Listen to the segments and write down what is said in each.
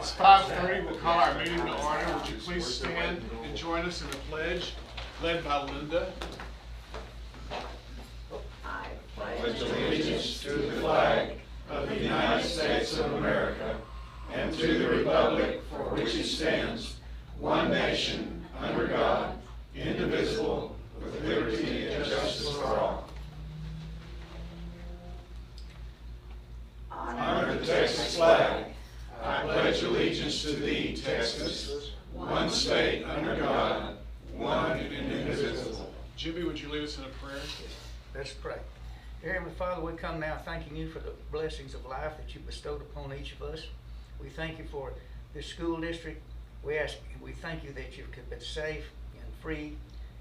It's 5:30. We'll call our meeting to order. Would you please stand and join us in a pledge led by Linda? I pledge allegiance to the flag of the United States of America and to the republic for which it stands, one nation, under God, indivisible, with liberty and justice for all. Honor the Texas flag. I pledge allegiance to thee, Texas, one state under God, one and indivisible. Jimmy, would you lead us in a prayer? Let's pray. Dear Heavenly Father, we come now thanking you for the blessings of life that you bestowed upon each of us. We thank you for this school district. We thank you that you've kept it safe and free.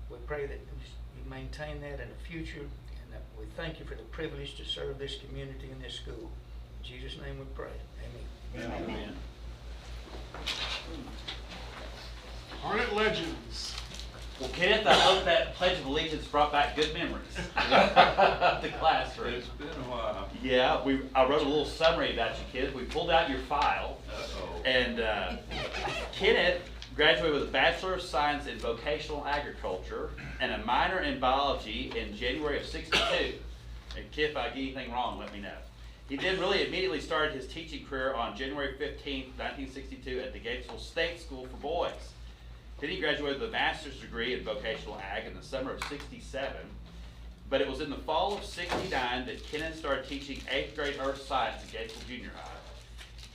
We pray that you maintain that in the future, and that we thank you for the privilege to serve this community and this school. In Jesus' name we pray. Amen. Amen. Hornet Legends. Well, Kenneth, I hope that Pledge of Allegiance brought back good memories of the classroom. It's been a while. Yeah, I wrote a little summary about you kids. We pulled out your file, and Kenneth graduated with a Bachelor of Science in Vocational Agriculture and a minor in Biology in January of '62. And Kid, if I get anything wrong, let me know. He then really immediately started his teaching career on January 15th, 1962 at the Gatesville State School for Boys. Then he graduated with a master's degree in vocational ag in the summer of '67. But it was in the fall of '69 that Kenneth started teaching 8th grade earth science at Gatesville Junior High.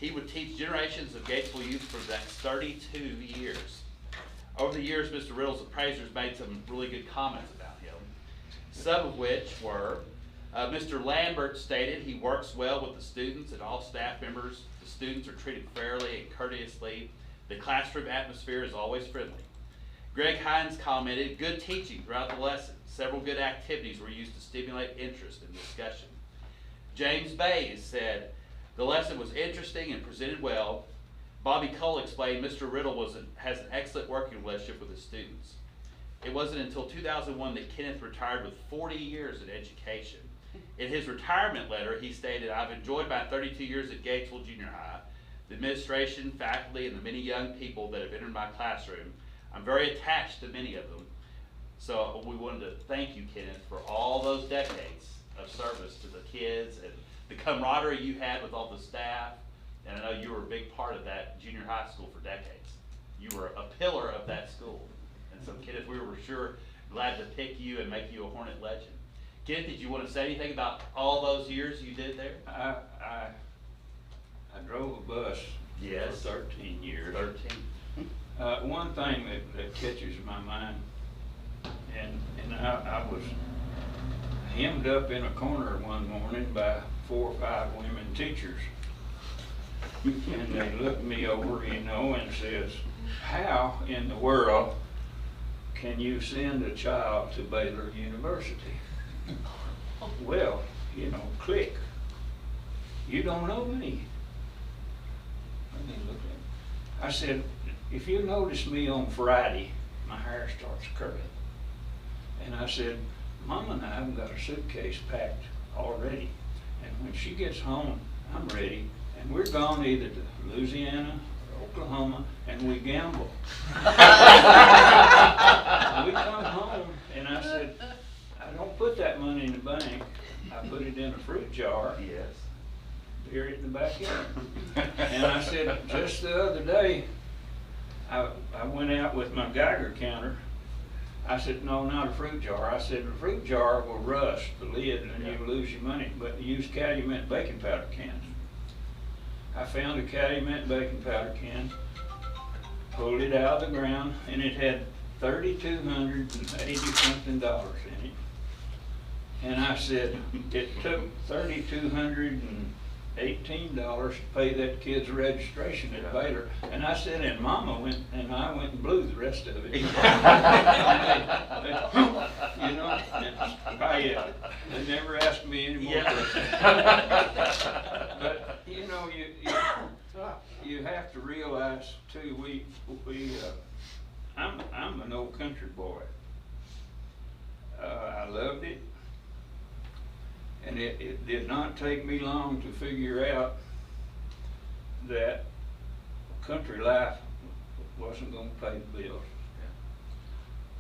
He would teach generations of Gatesville youth for the next 32 years. Over the years, Mr. Riddle's appraisers made some really good comments about him, some of which were, Mr. Lambert stated he works well with the students and all staff members. The students are treated fairly and courteously. The classroom atmosphere is always friendly. Greg Hines commented, good teaching throughout the lesson. Several good activities were used to stimulate interest and discussion. James Bays said, the lesson was interesting and presented well. Bobby Cole explained Mr. Riddle has an excellent working relationship with his students. It wasn't until 2001 that Kenneth retired with 40 years in education. In his retirement letter, he stated, I've enjoyed my 32 years at Gatesville Junior High, the administration, faculty, and the many young people that have entered my classroom. I'm very attached to many of them. So we wanted to thank you, Kenneth, for all those decades of service to the kids and the camaraderie you had with all the staff. And I know you were a big part of that junior high school for decades. You were a pillar of that school. And so, Kenneth, we were sure glad to pick you and make you a Hornet legend. Kenneth, did you want to say anything about all those years you did there? I drove a bus Yes. for 13 years. 13. One thing that catches my mind, and I was hemmed up in a corner one morning by 4 or 5 women teachers. And they looked me over, and says, how in the world can you send a child to Baylor University? Well, click. You don't know me. Let me look at it. I said, if you notice me on Friday, my hair starts curling. And I said, Mom and I have got a suitcase packed already. And when she gets home, I'm ready. And we're gone either to Louisiana or Oklahoma, and we gamble. We come home, and I said, I don't put that money in the bank. I put it in a fruit jar. Yes. Bury it in the backyard. And I said, just the other day, I went out with my Geiger counter. I said, no, not a fruit jar. I said, the fruit jar will rust, the lid, and you lose your money. But use Calumet baking powder cans. I found a Calumet baking powder can, pulled it out of the ground, and it had $3,280 something in it. And I said, it took $3,218 to pay that kid's registration at Baylor. And I said, and Mama went, and I went and blew the rest of it. They never asked me any more questions. But, you have to realize too, I'm an old country boy. I loved it. And it did not take me long to figure out that country life wasn't gonna pay the bills.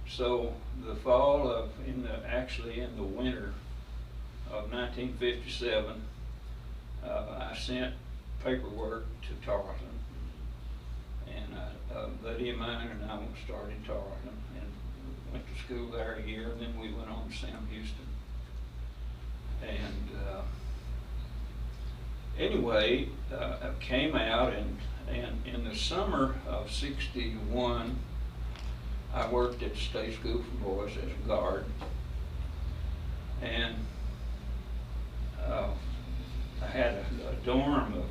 So the fall of, actually in the winter of 1957, I sent paperwork to Tarleton. And a buddy of mine and I started in Tarleton and went to school there a year, and then we went on to Sam Houston. And anyway, I came out, and in the summer of '61, I worked at the State School for Boys as a guard. And I had a dorm of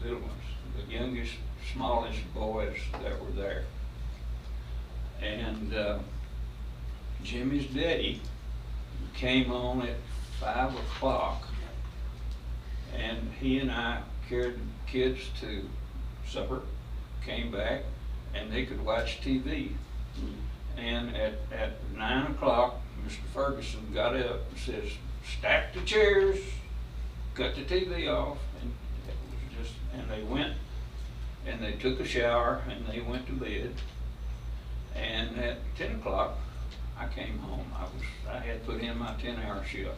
little ones, the youngest, smallest boys that were there. And Jimmy's daddy came on at 5 o'clock, and he and I carried the kids to supper, came back, and they could watch TV. And at 9 o'clock, Mr. Ferguson got up and says, stack the chairs, cut the TV off, and it was just, and they went and they took a shower and they went to bed. And at 10 o'clock, I came home. I had put in my 10-hour shift.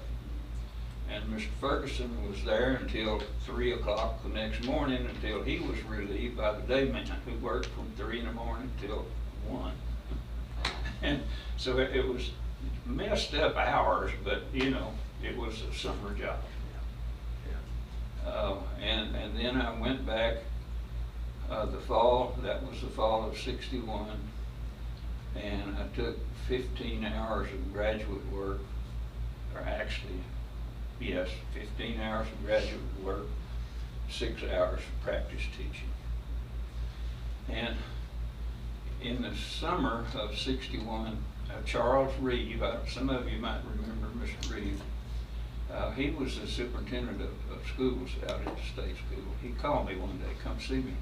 And Mr. Ferguson was there until 3 o'clock the next morning, until he was relieved by the day man, who worked from 3 in the morning till 1. And so it was messed up hours, but you know, it was a summer job. And then I went back the fall, that was the fall of '61, and I took 15 hours of graduate work, or actually, yes, 15 hours of graduate work, 6 hours of practice teaching. And in the summer of '61, Charles Reeve, some of you might remember Mr. Reeve, he was the superintendent of schools out at the state school. He called me one day, come see me.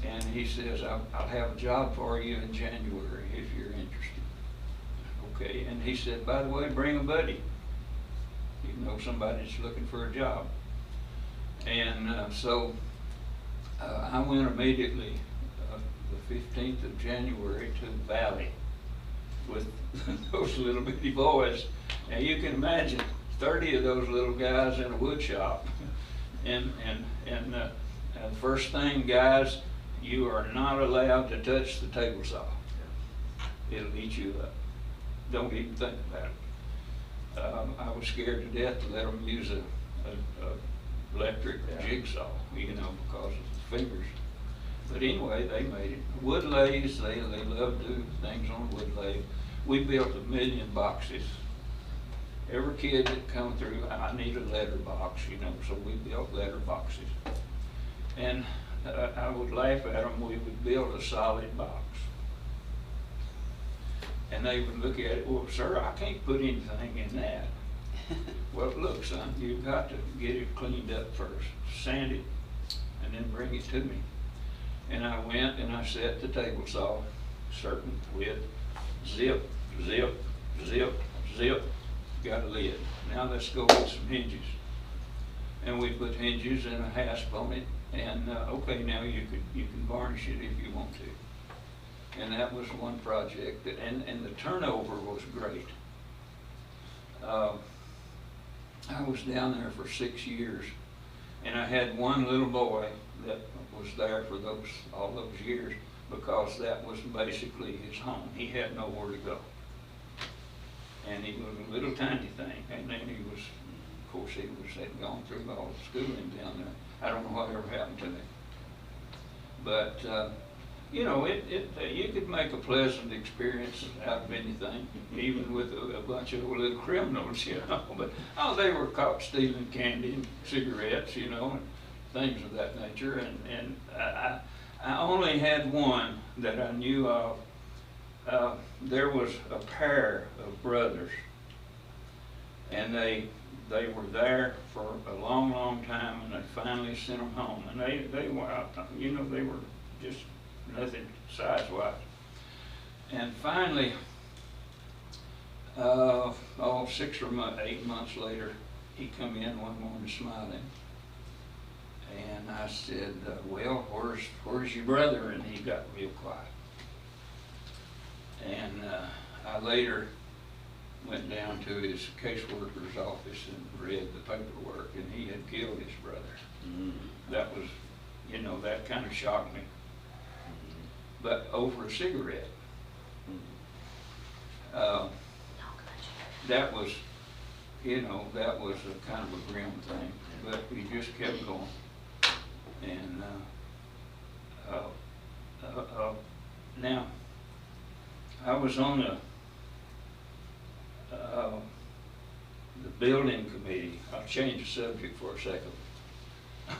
And he says, I'll have a job for you in January if you're interested. Okay, and he said, by the way, bring a buddy. You know, somebody's looking for a job. And so I went immediately the 15th of January to the Valley with those little bitty boys. Now you can imagine 30 of those little guys in a wood shop. And the first thing, guys, you are not allowed to touch the table saw. It'll eat you up. Don't even think about it. I was scared to death to let them use a electric jigsaw, you know, because of the fingers. But anyway, they made it. Wood lathes, they love to do things on a wood lathe. We built 1 million boxes. Every kid that come through, I need a letter box, you know, so we built letter boxes. And I would laugh at them, we would build a solid box. And they would look at it, well, sir, I can't put anything in that. Well, look, son, you've got to get it cleaned up first, sand it, and then bring it to me. And I went and I set the table saw, certain width, zip, zip, zip, zip, got a lid. Now let's go with some hinges. And we put hinges and a hasp on it, and okay, now you can varnish it if you want to. And that was one project, and the turnover was great. I was down there for 6 years, and I had one little boy that was there for all those years, because that was basically his home. He had nowhere to go. And he was a little tiny thing, and then he was, of course, had gone through all the schooling down there. I don't know what ever happened to him. But, you know, you could make a pleasant experience out of anything, even with a bunch of little criminals, you know. But, oh, they were caught stealing candy and cigarettes, you know, and things of that nature. And I only had one that I knew of. There was a pair of brothers, and they were there for a long, long time, and they finally sent them home. And they were, you know, they were just nothing size-wise. And finally, 6 or 8 months later, he come in one morning smiling, And I said, well, where's your brother? And he got real quiet. And I later went down to his caseworker's office and read the paperwork, and he had killed his brother. That was, you know, that kind of shocked me. But over a cigarette. That was, you know, that was a kind of a grim thing, but we just kept going. And now, I was on the building committee. I'll change the subject for a second.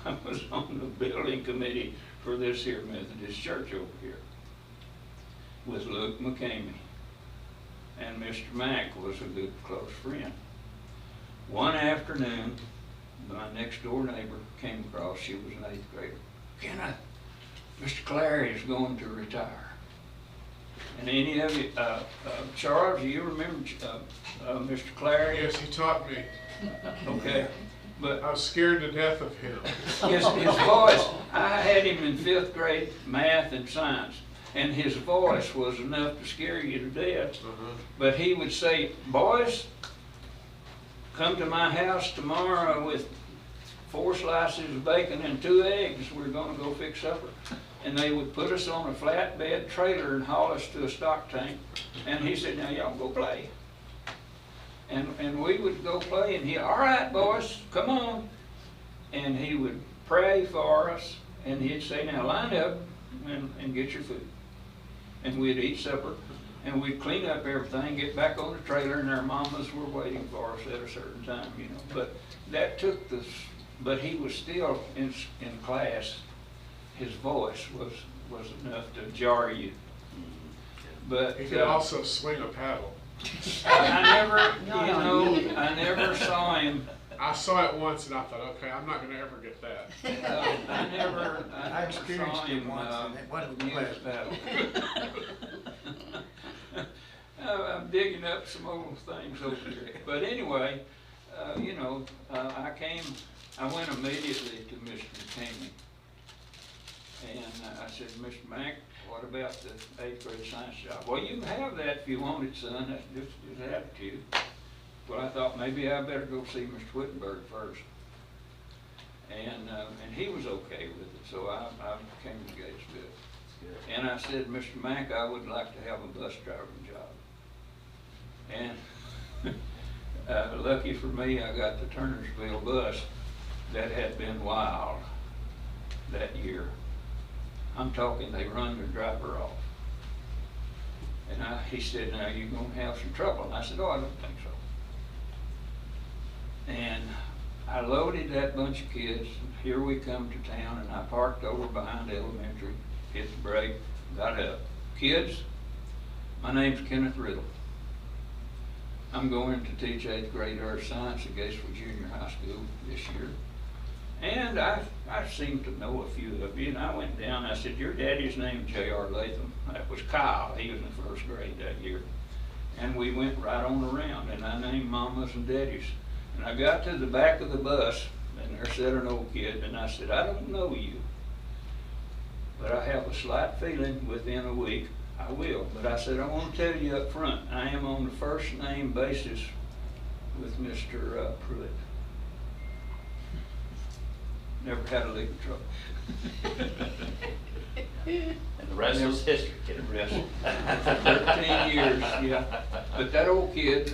I was on the building committee for this here Methodist church over here with Luke McCamey. And Mr. Mack was a good close friend. One afternoon, my next door neighbor came across. She was an 8th grader. Kenneth, Mr. Clary is going to retire. And any of you, Charles, do you remember Mr. Clary? Yes, he taught me. Okay. But I was scared to death of him. his voice, I had him in 5th grade math and science, and his voice was enough to scare you to death. But he would say, boys, come to my house tomorrow with 4 slices of bacon and 2 eggs. We're going to go fix supper. And they would put us on a flatbed trailer and haul us to a stock tank. And he said, now y'all go play. And we would go play, and he, all right, boys, come on. And he would pray for us, and he'd say, now line up and get your food. And we'd eat supper, and we'd clean up everything, get back on the trailer, and our mamas were waiting for us at a certain time, you know. But that took this, but he was still in class. His voice was enough to jar you. But He could also swing a paddle. I never saw him. I saw it once and I thought, okay, I'm not going to ever get that. I experienced saw it him once, and it wasn't use pleasant. I'm digging up some old things over there. But anyway, you know, I went immediately to Mr. McCamey. And I said, Mr. Mack, what about the 8th grade science job? Well, you can have that if you want it, son. That's just his attitude. Well, I thought maybe I better go see Mr. Whittenberg first. And he was okay with it, so I came to Gatesville. And I said, Mr. Mack, I would like to have a bus driving job. And lucky for me, I got the Turnersville bus that had been wild that year. I'm talking, they run their driver off. And he said, now you're going to have some trouble. And I said, oh, I don't think so. And I loaded that bunch of kids. Here we come to town, and I parked over behind elementary, hit the brake, got up. Kids, my name's Kenneth Riddle. I'm going to teach 8th grade earth science at Gatesville Junior High School this year. And I seem to know a few of you, and I went down, I said, your daddy's name J.R. Latham. That was Kyle, he was in the 1st grade that year. And we went right on around, and I named mamas and daddies. And I got to the back of the bus, and there sat an old kid, and I said, I don't know you, but I have a slight feeling within a week I will. But I said, I want to tell you up front, I am on the first name basis with Mr. Pruitt. Never had a lick of trouble. And the rest was history, kid. The rest, 13 years, yeah. But that old kid,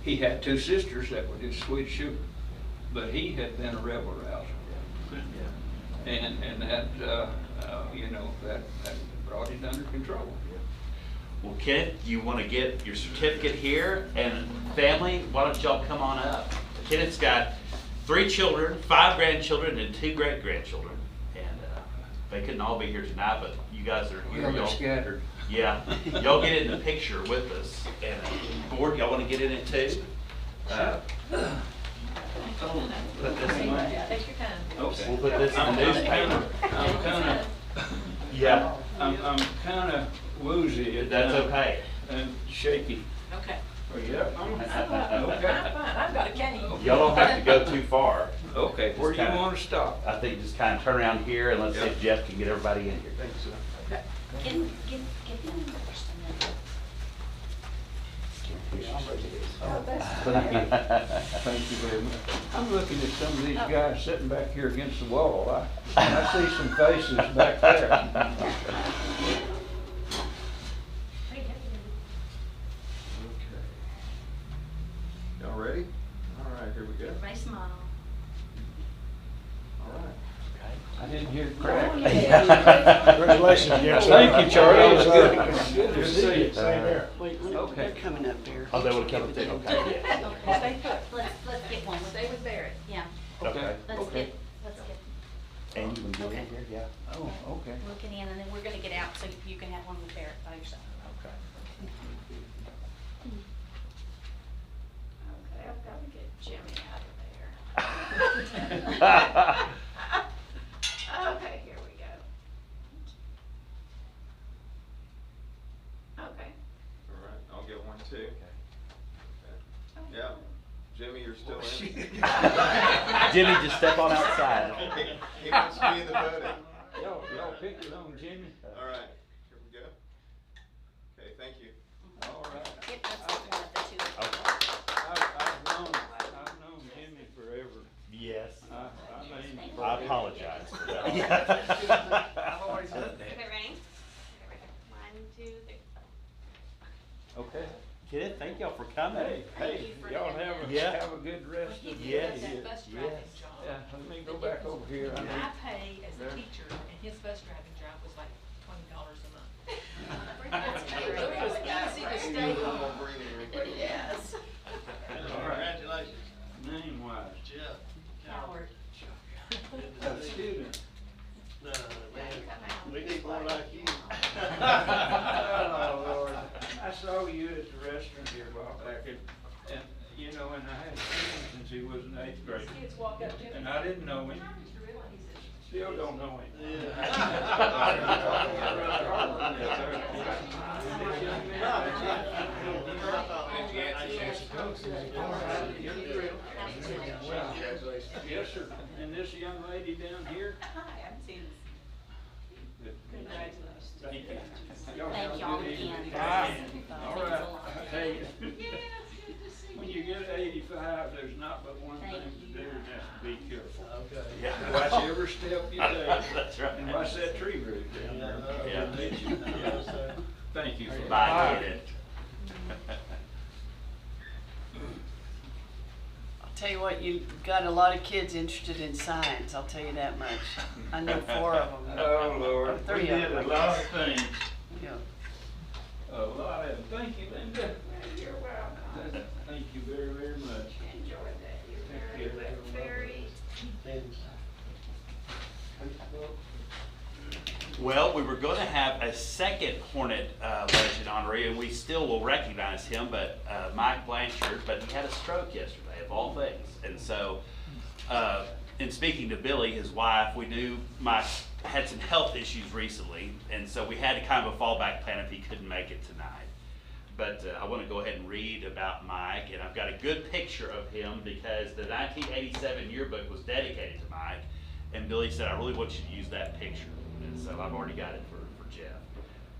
he had 2 sisters that were just sweet sugar, but he had been a rebel rouser. And that, you know, that brought it under control. Well, Kenneth, you want to get your certificate here, and family, why don't y'all come on up? Kenneth's got 3 children, 5 grandchildren, and 2 great-grandchildren. And they couldn't all be here tonight, but you guys are here. Well, they're scattered. Yeah, y'all get in the picture with us. And board, y'all want to get in it too? Put this in my, Take your time. okay. We'll put this in the newspaper. Yeah, I'm kind of woozy. that's okay. And shaky. Okay. Oh, yeah. I'm fine. I've got a cane. Y'all don't have to go too far. Okay, where do you kinda- wanna stop? I think just kind of turn around here and let's see Yeah. if Jeff can get everybody in here. Thanks, sir. Get them first and then. Thank you very much. I'm looking at some of these guys sitting back here against the wall. I see some faces back there. Okay. Y'all ready? All right, here we go. Everybody smile. All right. I didn't hear crack. Congratulations, yes. Thank you, Charlie. It was good. Good to Good to see you. Same here. Wait, Okay. they're coming up there. Oh, they would come up there, okay. Stay put. Let's get one. Stay with Barrett. Yeah. Okay. Let's Okay. get, And you can get in here, yeah. Oh, okay. looking in and then we're gonna get out so you can have one with Barrett by yourself. Okay. Okay, I've got to get Jimmy out of there. Okay, here we go. Okay. All right, I'll get one too. Okay. Yeah, Jimmy, you're still in. Jimmy, just step on outside. He wants to be in the photo. Y'all pick it on Jimmy. All right, here we go. Okay, thank you. All right. Yep, that's one of the two. I've known Jimmy forever. Yes. I mean. I apologize for that. I've always done that. Okay, ready? One, two, three. Okay. Kid, thank y'all for coming. Hey, hey, y'all Yeah. have a good rest of the Yes. day. That bus driving Yes. job. Yeah, let me go back over here. I I need- paid as a There. teacher, and his bus driving job was like $20 a month. That's So it was easy to stay home. Yes. Congratulations. Name wise. Jeff. Howard. A student. We need more like you. Oh, Lord. I saw you at the restaurant here a while back and you know, and I had a student since he was in 8th grade. Kids walk up to me. And I didn't know him. He said, Still don't know him. Yes, sir. And this young lady down here? Hi, I haven't seen this. Congratulations. Thank you. Thank y'all again. All right. Hey, when you get 85, there's not but one thing to do, and that's to be careful. Yeah. Watch every step you take. That's right. And watch that tree root down there. Yeah. Thank you. for Bye, kid. I'll tell you what, you've got a lot of kids interested in science, I'll tell you that much. I know 4 of them. Oh, Lord. Or 3 We of did them, a I lot guess. of things. Yeah. A lot of them. Thank you, Linda. You're welcome. Thank you very, very much. Enjoy that. Thank You're you. very. Well, we were going to have a second Hornet Legend honoree, and we still will recognize him, but Mike Blanchard, but he had a stroke yesterday, of all things. And so, in speaking to Billy, his wife, we knew Mike had some health issues recently, and so we had kind of a fallback plan if he couldn't make it tonight. But I want to go ahead and read about Mike, and I've got a good picture of him because the 1987 yearbook was dedicated to Mike, and Billy said, I really want you to use that picture. And so I've already got it for Jeff.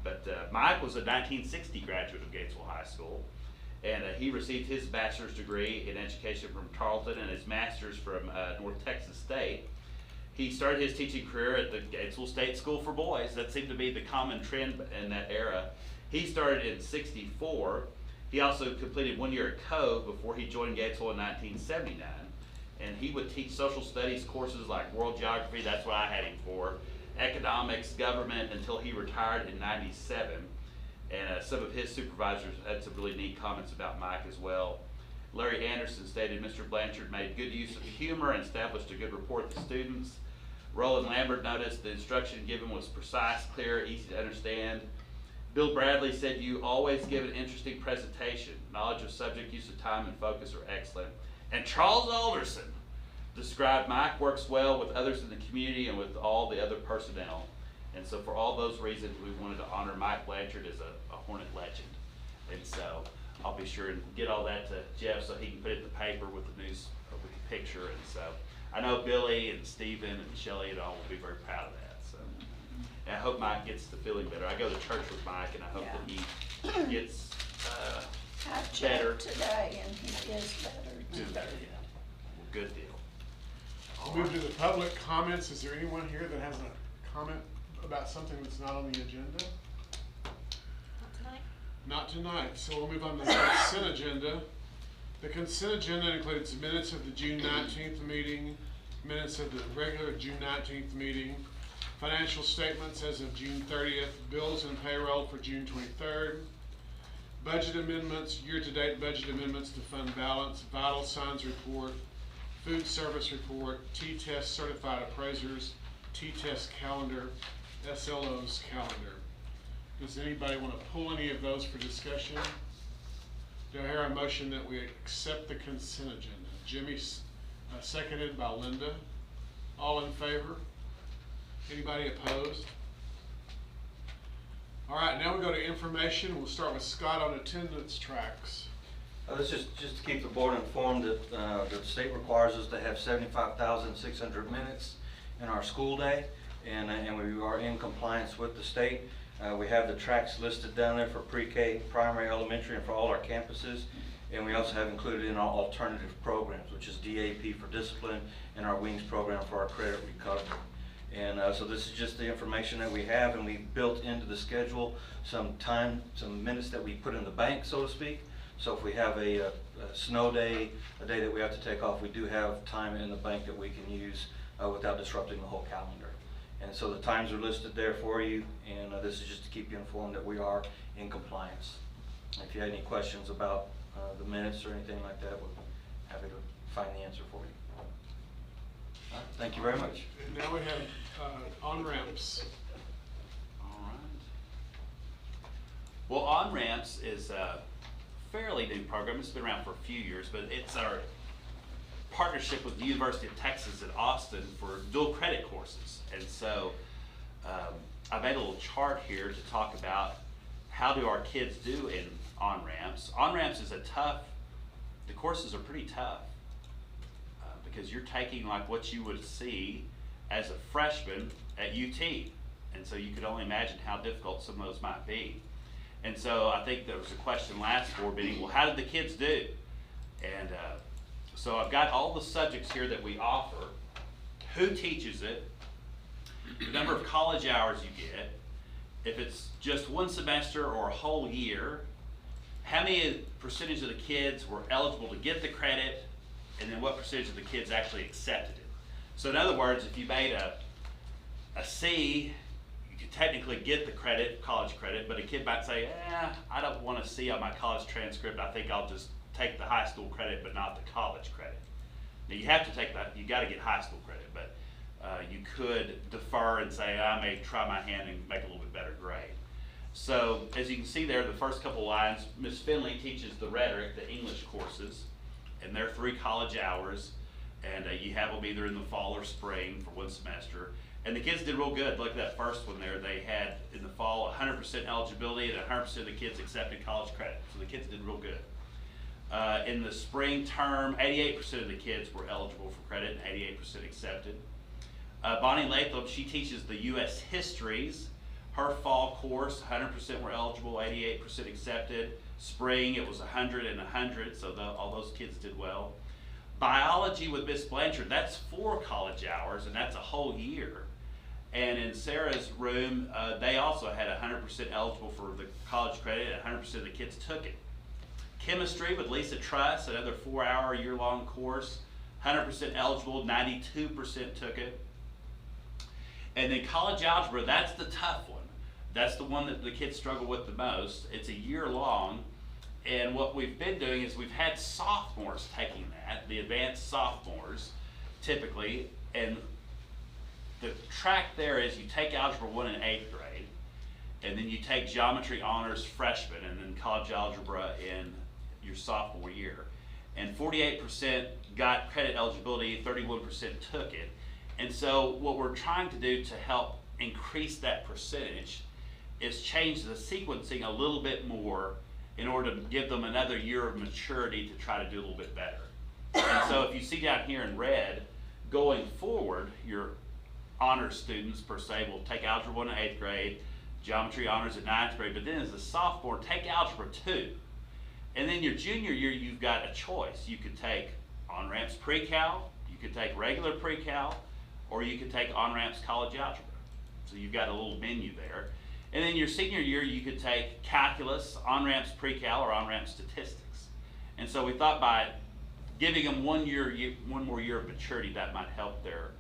But Mike was a 1960 graduate of Gatesville High School, and he received his bachelor's degree in education from Tarleton and his master's from North Texas State. He started his teaching career at the Gatesville State School for Boys. That seemed to be the common trend in that era. He started in '64. He also completed 1 year at Cove before he joined Gatesville in 1979. And he would teach social studies courses like world geography, that's what I had him for, economics, government, until he retired in '97. And some of his supervisors had some really neat comments about Mike as well. Larry Anderson stated, Mr. Blanchard made good use of humor and established a good rapport with the students. Roland Lambert noticed the instruction given was precise, clear, easy to understand. Bill Bradley said, you always give an interesting presentation. Knowledge of subject, use of time, and focus are excellent. And Charles Alderson described Mike works well with others in the community and with all the other personnel. And so for all those reasons, we wanted to honor Mike Blanchard as a Hornet legend. And so I'll be sure and get all that to Jeff so he can put it in the paper with the news, with the picture. And so I know Billy and Stephen and Shelley and all will be very proud of that, so. And I hope Mike gets the feeling better. I go to church with Mike, and I hope that he gets, I better. checked today and he is better. Do better, yeah. Well, good deal. All We'll move right. to the public comments. Is there anyone here that has a comment about something that's not on the agenda? Not tonight, so we'll move on to the consent agenda. The consent agenda includes minutes of the June 19th meeting, minutes of the regular June 19th meeting, financial statements as of June 30th, bills and payroll for June 23rd, budget amendments, year-to-date budget amendments to fund balance, vital signs report, food service report, T-test certified appraisers, T-test calendar, SLO's calendar. Does anybody want to pull any of those for discussion? Do I hear a motion that we accept the consent agenda? Jimmy, seconded by Linda. All in favor? Anybody opposed? All right, now we go to information. We'll start with Scott on attendance tracks. This is just to keep the board informed that the state requires us to have 75,600 minutes in our school day, and we are in compliance with the state. We have the tracks listed down there for pre-K, primary, elementary, and for all our campuses. And we also have included in our alternative programs, which is DAP for discipline and our WINGS program for our credit recovery. And so this is just the information that we have, and we built into the schedule some time, some minutes that we put in the bank, so to speak. So if we have a snow day, a day that we have to take off, we do have time in the bank that we can use without disrupting the whole calendar. And so the times are listed there for you, and this is just to keep you informed that we are in compliance. If you had any questions about the minutes or anything like that, we're happy to find the answer for you. Thank you very much. And now we have on-ramps. All right. Well, On-Ramps is a fairly new program. It's been around for a few years, but it's our partnership with the University of Texas at Austin for dual credit courses. And so I made a little chart here to talk about how do our kids do in On-Ramps. On-Ramps is the courses are pretty tough because you're taking like what you would see as a freshman at UT. And so you could only imagine how difficult some of those might be. And so I think there was a question last board meeting, well, how did the kids do? And so I've got all the subjects here that we offer, who teaches it, the number of college hours you get, if it's just one semester or a whole year, how many percentage of the kids were eligible to get the credit, and then what percentage of the kids actually accepted it. So in other words, if you made a C, you could technically get the credit, college credit, but a kid might say, I don't want a C on my college transcript, I think I'll just take the high school credit but not the college credit. Now you have to take that, you got to get high school credit, but you could defer and say, I may try my hand and make a little bit better grade. So as you can see there, the first couple lines, Ms. Finley teaches the rhetoric, the English courses, and they're 3 college hours, and you have them either in the fall or spring for one semester. And the kids did real good. Look at that first one there. They had in the fall 100% eligibility and 100% of the kids accepted college credit. So the kids did real good. In the spring term, 88% of the kids were eligible for credit and 88% accepted. Bonnie Latham, she teaches the U.S. histories. Her fall course, 100% were eligible, 88% accepted. Spring, it was 100 and 100, so all those kids did well. Biology with Miss Blanchard, that's 4 college hours, and that's a whole year. And in Sarah's room, they also had 100% eligible for the college credit, and 100% of the kids took it. Chemistry with Lisa Truss, another 4-hour year-long course, 100% eligible, 92% took it. And then college algebra, that's the tough one. That's the one that the kids struggle with the most. It's a year long, and what we've been doing is we've had sophomores taking that, the advanced sophomores, typically, and the track there is you take Algebra 1 in 8th grade, and then you take Geometry Honors freshman, and then College Algebra in your sophomore year. And 48% got credit eligibility, 31% took it. And so what we're trying to do to help increase that percentage is change the sequencing a little bit more in order to give them another year of maturity to try to do a little bit better. And so if you see down here in red, going honors students per se will take Algebra 1 in 8th grade, Geometry honors in 9th grade, but then as a sophomore, take Algebra 2. And then your junior year, you've got a choice. You could take on-ramps pre-cal, you could take regular pre-cal, or you could take on-ramps college algebra. So you've got a little menu there. And then your senior year, you could take calculus, on-ramps pre-cal, or on-ramps statistics. And so we thought by giving them one more year of maturity, that might help their,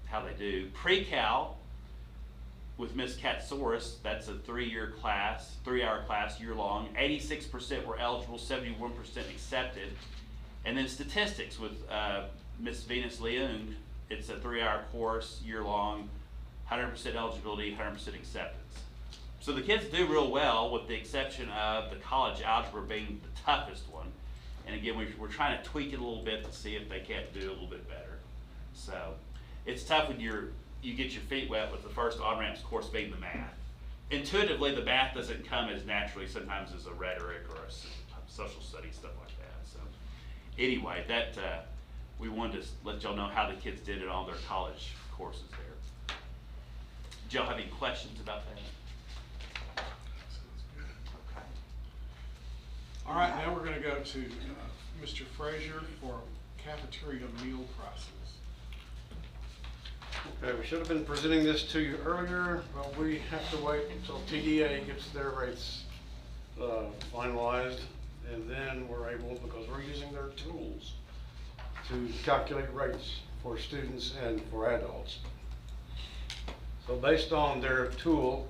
how they do. Pre-cal, with Ms. Katsouris, that's a 3-year class, 3-hour class, year-long. 86% were eligible, 71% accepted. And then statistics with Ms. Venus Leung, it's a 3-hour course, year-long, 100% eligibility, 100% acceptance. So the kids do real well, with the exception of the college algebra being the toughest one. And again, we're trying to tweak it a little bit to see if they can't do a little bit better. So it's tough when you get your feet wet with the first on-ramps course being the math. Intuitively, the math doesn't come as naturally sometimes as a rhetoric or a social studies, stuff like that. So anyway, that we wanted to let y'all know how the kids did in all their college courses there. Do y'all have any questions about that? Okay. All right, now we're gonna go to Mr. Frazier for cafeteria meal prices. Okay, we should have been presenting this to you earlier, but we have to wait until TDA gets their rates finalized, and then we're able, because we're using their tools to calculate rates for students and for adults. So based on their tool,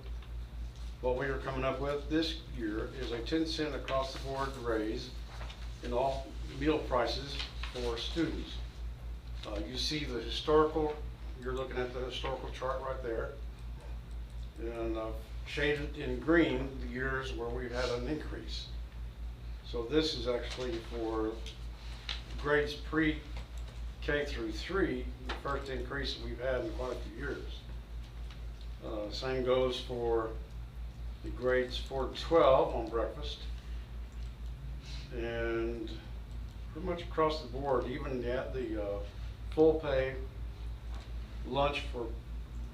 what we are coming up with this year is a 10-cent across the board raise in all meal prices for students. You see the historical, you're looking at the historical chart right there. And shaded in green the years where we've had an increase. So this is actually for grades pre-K through 3, the first increase we've had in quite a few years. Same goes for the grades 4-12 on breakfast. And pretty much across the board, even at the full pay lunch for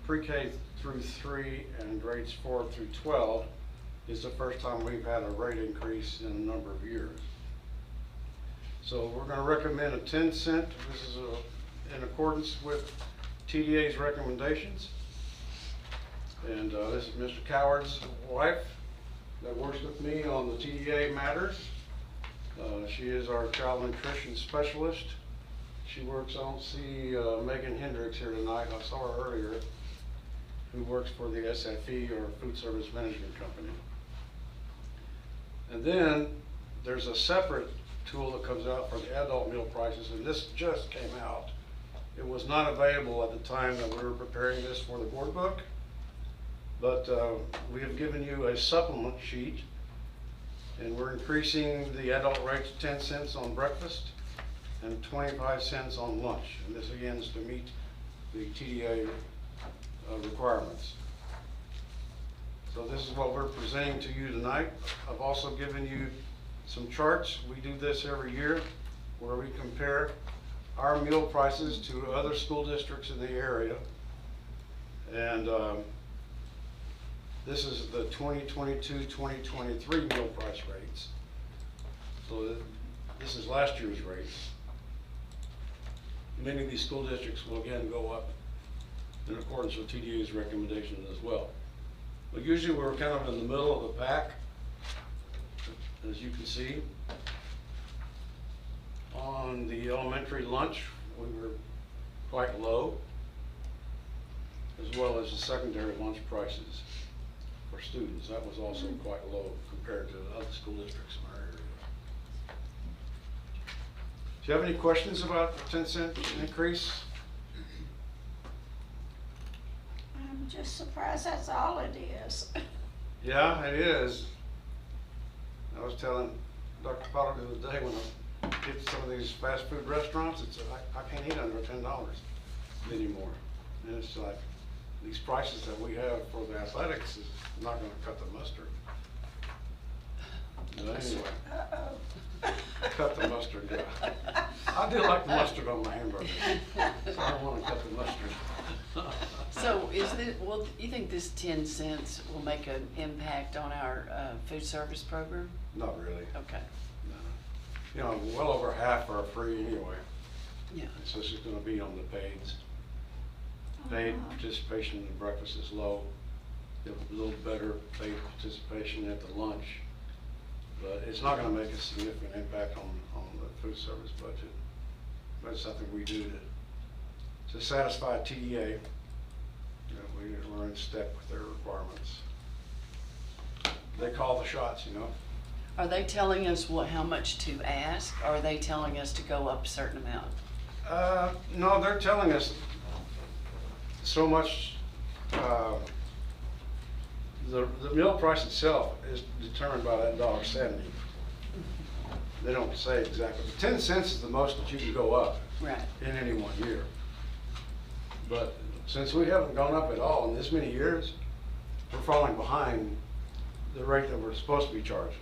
pre-K through 3 and grades 4 through 12 is the first time we've had a rate increase in a number of years. So we're going to recommend a 10-cent. This is in accordance with TDA's recommendations. And this is Mr. Coward's wife that works with me on the TDA matters. She is our child nutrition specialist. She works, I don't see Megan Hendricks here tonight. I saw her earlier, who works for the SFE, or Food Service Management Company. And then there's a separate tool that comes out for the adult meal prices, and this just came out. It was not available at the time that we were preparing this for the board book, but we have given you a supplement sheet, and we're increasing the adult rate to 10 cents on breakfast and 25 cents on lunch. And this again is to meet the TDA requirements. So this is what we're presenting to you tonight. I've also given you some charts. We do this every year where we compare our meal prices to other school districts in the area. And this is the 2022-2023 meal price rates. So this is last year's rates. Many of these school districts will again go up in accordance with TDA's recommendations as well. But usually we're kind of in the middle of the pack, as you can see. On the elementary lunch, we were quite low, as well as the secondary lunch prices for students. That was also quite low compared to other school districts in our area. Do you have any questions about the 10-cent increase? I'm just surprised that's all it is. Yeah, it is. I was telling Dr. Potter the other day when I get to some of these fast food restaurants, it's I can't eat under $10 anymore. And it's like, these prices that we have for the athletics is not going to cut the mustard. But anyway, cut the mustard, yeah. I do like the mustard on my hamburger, so I don't want to cut the mustard. You think this 10 cents will make an impact on our food service program? Not really. Okay, You know, well over half are free anyway. yeah. So it's just gonna be on the paids. Paid participation in the breakfast is low. A little better paid participation at the lunch. But it's not gonna make a significant impact on the food service budget. But it's something we do to satisfy TDA. You know, we're in step with their requirements. They call the shots, you know. Are they telling us how much to ask? Or are they telling us to go up a certain amount? No, they're telling us so much, the meal price itself is determined by that $1.70. They don't say exactly, but 10 cents is the most that you can go up Right. in any one year. But since we haven't gone up at all in this many years, we're falling behind the rate that we're supposed to be charging.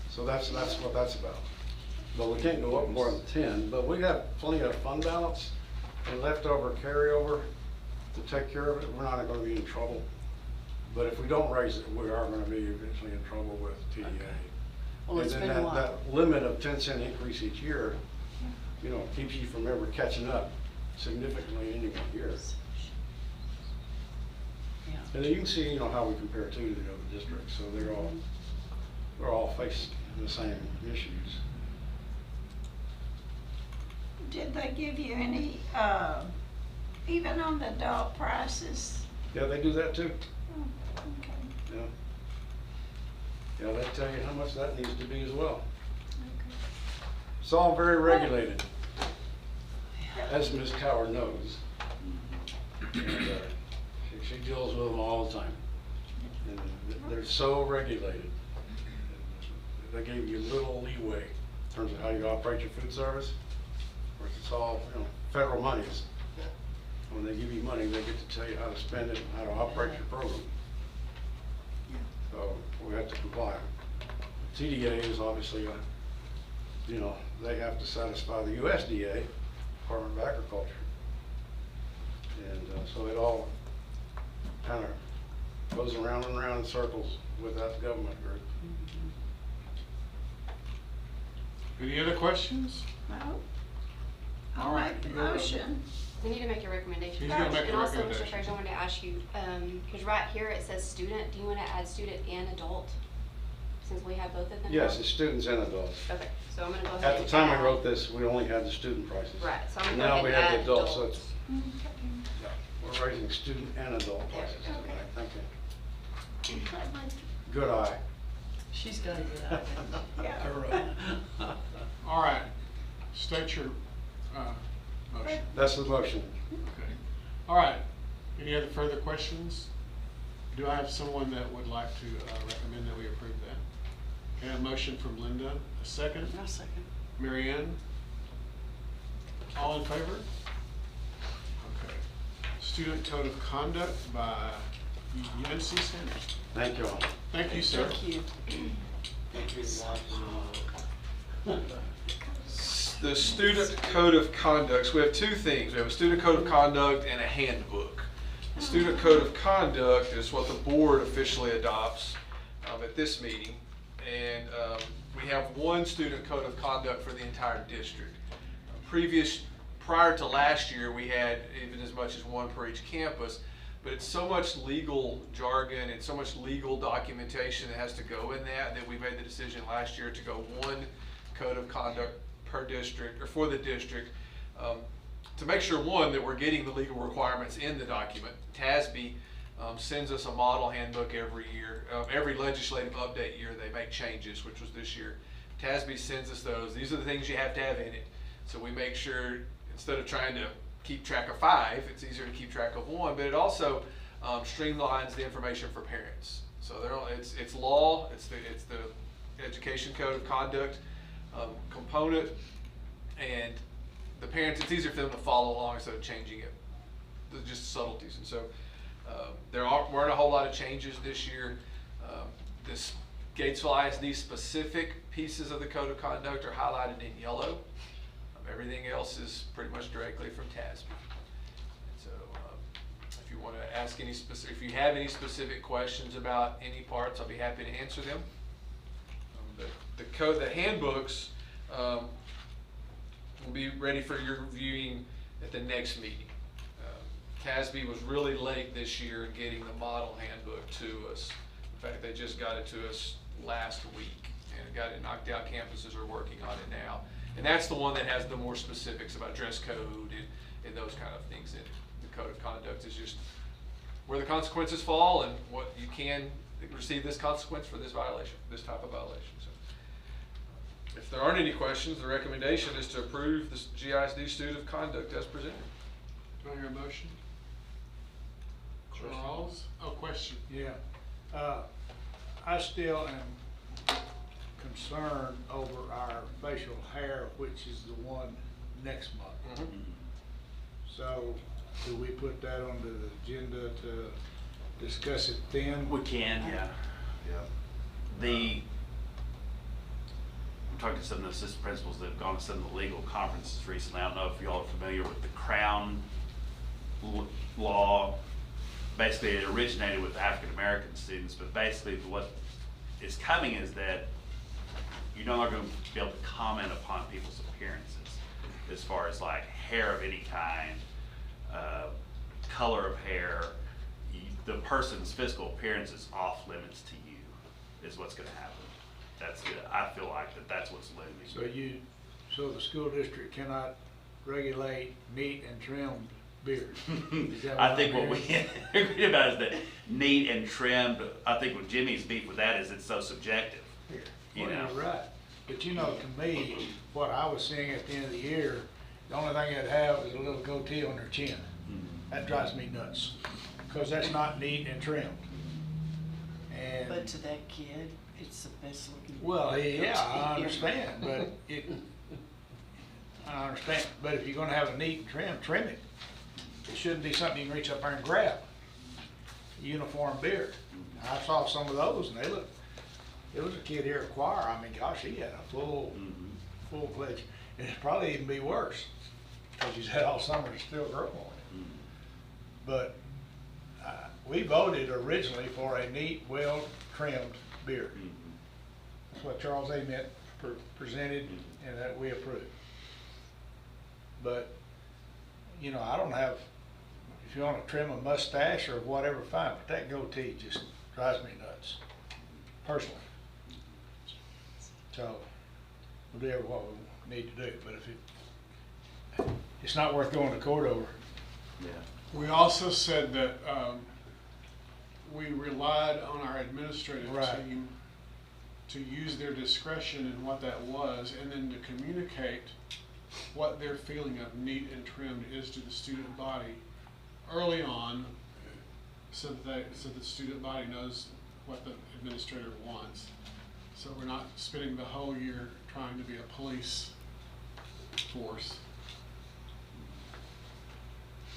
So that's what that's about. But we can't go up more than 10, but we have plenty of fund balance and leftover carryover to take care of it. We're not gonna be in trouble. But if we don't raise it, we are gonna be eventually in trouble with TDA. Okay. Well, it's And been then a while. that limit of 10 cent increase each year, you know, keeps you from ever catching up significantly in any one year. Yeah. And then you can see, you know, how we compare to the other districts, so they're all facing the same issues. Did they give you any, even on the adult prices? Yeah, they do that too, Oh, okay. yeah. Yeah, they tell you how much that needs to be as well. It's all very regulated, as Ms. Coward knows. And, she deals with them all the time. And they're so regulated. They gave you little leeway in terms of how you operate your food service. Of course, it's all, you know, federal monies. When they give you money, they get to tell you how to spend it and how to operate your program. So we have to comply. TDA is obviously you know, they have to satisfy the USDA, Department of Agriculture. And so it all kind of goes around and around in circles with that government group. Any other questions? No. All I'll right, make the go ahead. motion. We need to make a recommendation. He's gonna first. make a And also, Mr. recommendation. Fraser, I wanted to ask you, because right here it says student, do you want to add student and adult? Since we have both of them? Yes, now? it's students and adults. Okay, so I'm gonna go ahead. At the and time add- we wrote this, we only had the student prices. Right, so I'm And gonna go now we ahead have and the add adults, so adults. it's, yeah, we're raising student and adult prices tonight, thank you. Good eye. She's got a good idea. Yeah. All right, state your motion. That's the motion. Okay. All right, any other further questions? Do I have someone that would like to recommend that we approve that? Okay, a motion from Linda, a second. I'll second. Mary Ann? All in favor? Okay. Student Code of Conduct by Yancy Sanders. Thank you all. Thank you, sir. Thank you. The Student Code of Conduct, so we have two things. We have a Student Code of Conduct and a handbook. The Student Code of Conduct is what the board officially adopts at this meeting. And we have one Student Code of Conduct for the entire district. Prior to last year, we had even as much as one per each campus, but it's so much legal jargon and so much legal documentation that has to go in that we made the decision last year to go one code of conduct per district, or for the district, to make sure, one, that we're getting the legal requirements in the document. TASB sends us a model handbook every year. Every legislative update year, they make changes, which was this year. TASB sends us those. These are the things you have to have in it. So we make sure, instead of trying to keep track of 5, it's easier to keep track of 1, but it also streamlines the information for parents. So it's law, it's the Education Code of Conduct component, and the parents, it's easier for them to follow along instead of changing it. There's just subtleties. And so weren't a whole lot of changes this year. This Gatesville ISD specific pieces of the Code of Conduct are highlighted in yellow. Everything else is pretty much directly from TASB. And so want to ask any specific, if you have any specific questions about any parts, I'll be happy to answer them. The handbooks will be ready for your reviewing at the next meeting. CASB was really late this year in getting the model handbook to us. In fact, they just got it to us last week and got it knocked out. Campuses are working on it now. And that's the one that has the more specifics about dress code and those kind of things in it. The code of conduct is just where the consequences fall and what you can receive this consequence for this violation, this type of violation. So, if there aren't any questions, the recommendation is to approve this GISD student of conduct as presented. Do I hear a motion? Charles? Oh, question. Yeah, I still am concerned over our facial hair, which is the one next month. Mm-hmm. So, do we put that on the agenda to discuss it then? We can, yeah. I'm talking to some of the assistant principals that have gone to some of the legal conferences recently. I don't know if y'all are familiar with the Crown law. Basically, it originated with African-American students, but basically what is coming is that you're no longer going to be able to comment upon people's appearances as far as like hair of any kind, color of hair. The person's physical appearance is off limits to you, is what's going to happen. I feel like that's what's looming. So the school district cannot regulate neat and trimmed beards? I think what we agree about is that neat and trimmed. I think what Jimmy's beef with that is it's so subjective. You know? You're right. But you know, to me, what I was seeing at the end of the year, the only thing they'd have is a little goatee on their chin. That drives me nuts, because that's not neat and trimmed. And But to that kid, it's the best looking. well, yeah, I understand, but I understand. But if you're gonna have a neat and trim it. It shouldn't be something you can reach up there and grab. Uniform beard. I saw some of those, and they look. There was a kid here at choir. I mean, gosh, he had a full-fledged. And it'd probably even be worse, because he's had all summer to still grow on it. But we voted originally for a neat, well-trimmed beard. That's what Charles Ament presented, and that we approved. But, you know, I don't have, if you want to trim a mustache or whatever, fine, but that goatee just drives me nuts, personally. So, we'll do what we need to do, but if it's not worth going to court over. Yeah. We also said that we relied on our administrative Right. team to use their discretion in what that was, and then to communicate what their feeling of neat and trimmed is to the student body early on, so that the student body knows what the administrator wants. So we're not spending the whole year trying to be a police force.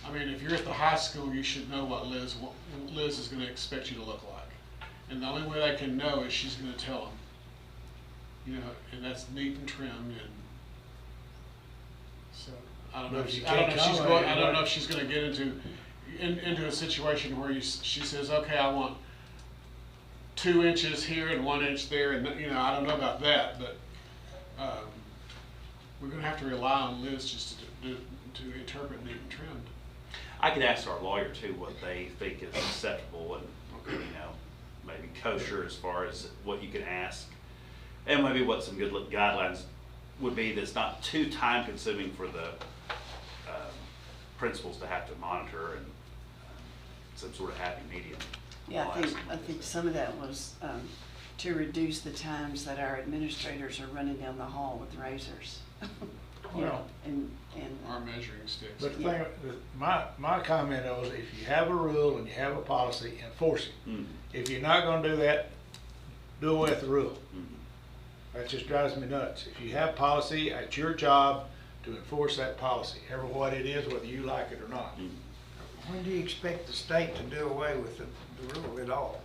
I mean, if you're at the high school, you should know what Liz is going to expect you to look like. And the only way they can know is she's going to tell them. You know, and that's neat and trimmed. And so I don't know if she's going to get into a situation where she says, okay, I want 2 inches here and 1 inch there, and you know, I don't know about that, but we're going to have to rely on Liz just to interpret neat and trimmed. I could ask our lawyer too what they think is acceptable and, you know, maybe kosher as far as what you can ask, and maybe what some good guidelines would be that's not too time consuming for the principals to have to monitor, and some sort of happy medium. Yeah, I think some of that was to reduce the times that our administrators are running down the hall with razors. You know, and Our measuring sticks. But the thing, my comment was, if you have a rule and you have a policy, enforce it. If you're not gonna do that, do away with the rule. That just drives me nuts. If you have policy, it's your job to enforce that policy, ever what it is, whether you like it or not. When do you expect the state to do away with the rule at all?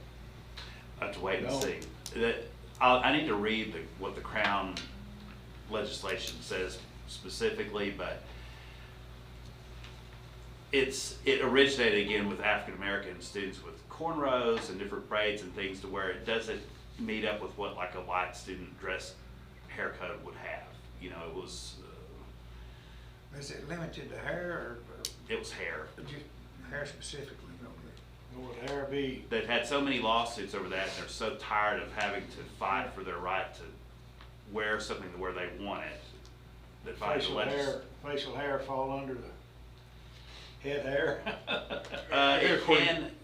I have to wait and No. see. I need to read what the Crown legislation says specifically, but it originated again with African American students with cornrows and different braids and things to where it doesn't meet up with what like a white student dress hair code would have. You know, it was. Is it limited to hair or It was hair. just hair specifically? Or would hair be? They've had so many lawsuits over that, and they're so tired of having to fight for their right to wear something where they want it. That finally the Facial hair fall under the head hair?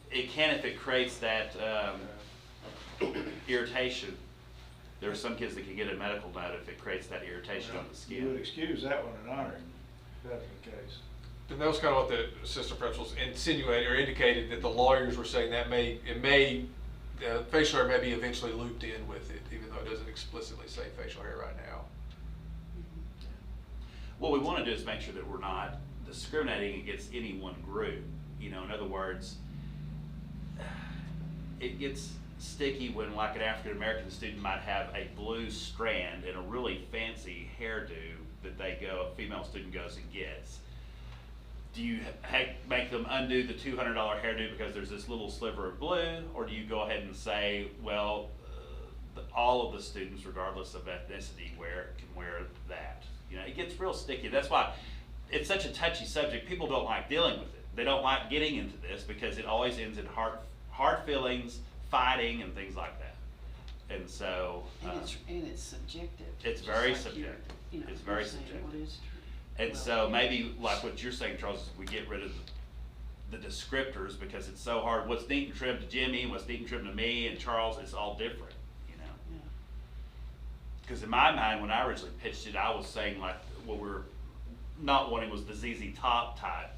It can if it creates that irritation. There are some kids that can get a medical note if it creates that irritation on the You would skin. excuse that one in honor, if that's the case. And that was kind of what the assistant principals insinuated or indicated, that the lawyers were saying that facial hair may be eventually looped in with it, even though it doesn't explicitly say facial hair right now. What we want to do is make sure that we're not discriminating against any one group. You know, in other words, it gets sticky when like an African American student might have a blue strand and a really fancy hairdo that a female student goes and gets. Do you make them undo the $200 hairdo because there's this little sliver of blue, or do you go ahead and say, well, all of the students, regardless of ethnicity, can wear that? You know, it gets real sticky. That's why it's such a touchy subject. People don't like dealing with it. They don't like getting into this because it always ends in hard feelings, fighting, and things like that. And so And it's subjective. it's just very like subjective. you know, It's you're very saying subjective. what is true. And Well, so maybe like what you're saying, Charles, is we get rid of the descriptors because it's so hard. What's neat and trim to Jimmy, what's neat and trim to me and Charles, it's all different, you know? Yeah. Because in my mind, when I originally pitched it, I was saying like what we're not wanting was the ZZ Top type